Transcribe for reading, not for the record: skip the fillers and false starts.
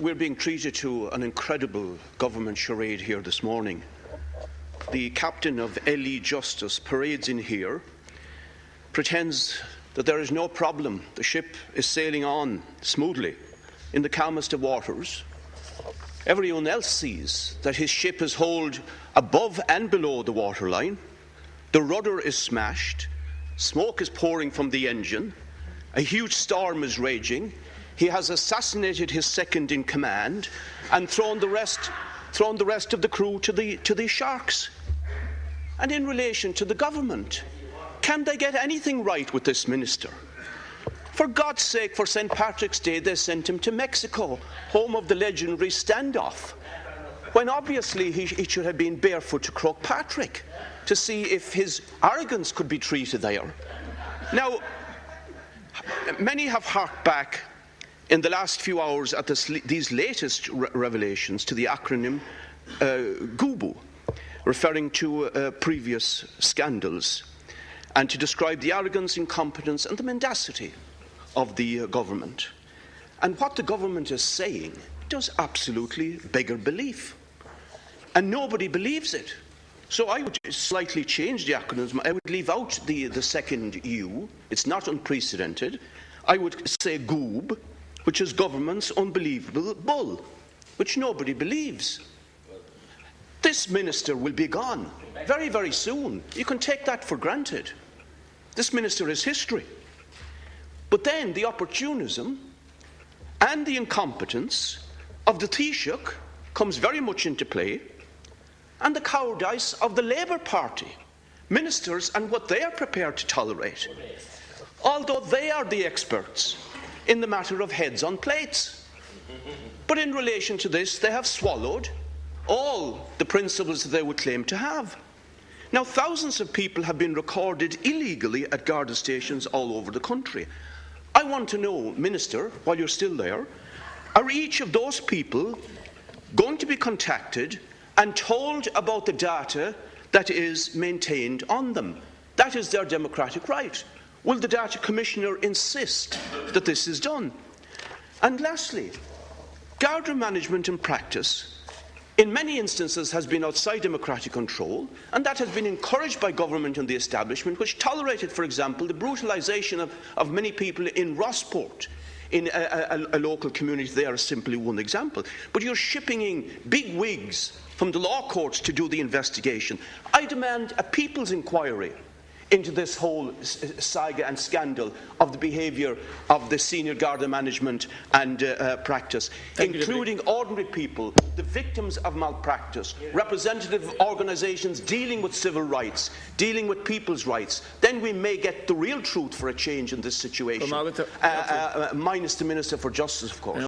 We're being treated to an incredible government charade here this morning. The captain of LE Justice parades in here, pretends that there is no problem. The ship is sailing on smoothly in the calmest of waters. Everyone else sees that his ship is holed above and below the waterline. The rudder is smashed. Smoke is pouring from the engine. A huge storm is raging. He has assassinated his second in command and thrown the rest of the crew to the sharks. And in relation to the government, can they get anything right with this minister? For God's sake, for St. Patrick's Day, they sent him to Mexico, home of the legendary standoff, when obviously he should have been barefoot to Croagh Patrick to see if his arrogance could be treated there. Now, many have harked back in the last few hours at these latest revelations to the acronym GUBU, referring to previous scandals, and to describe the arrogance, incompetence and the mendacity of the government. And what the government is saying does absolutely beggar belief. And nobody believes it. So I would slightly change the acronyms. I would leave out the second U. It's not unprecedented. I would say GOOB, which is government's unbelievable bull, which nobody believes. This minister will be gone very, very soon. You can take that for granted. This minister is history. But then the opportunism and the incompetence of the Taoiseach comes very much into play, and the cowardice of the Labour Party, ministers and what they are prepared to tolerate, although they are the experts in the matter of heads on plates. But in relation to this, they have swallowed all the principles that they would claim to have. Now, thousands of people have been recorded illegally at Garda stations all over the country. I want to know, Minister, while you're still there, are each of those people going to be contacted and told about the data that is maintained on them? That is their democratic right. Will the Data Commissioner insist that this is done? And lastly, Garda management in practice in many instances has been outside democratic control, and that has been encouraged by government and the establishment, which tolerated, for example, the brutalisation of many people in Rossport, in a local community. They are simply one example. But you're shipping in big wigs from the law courts to do the investigation. I demand a people's inquiry into this whole saga and scandal of the behaviour of the senior Garda management and practice, including ordinary people, the victims of malpractice, representative organisations dealing with civil rights, dealing with people's rights. Then we may get the real truth for a change in this situation, minus the Minister for Justice, of course.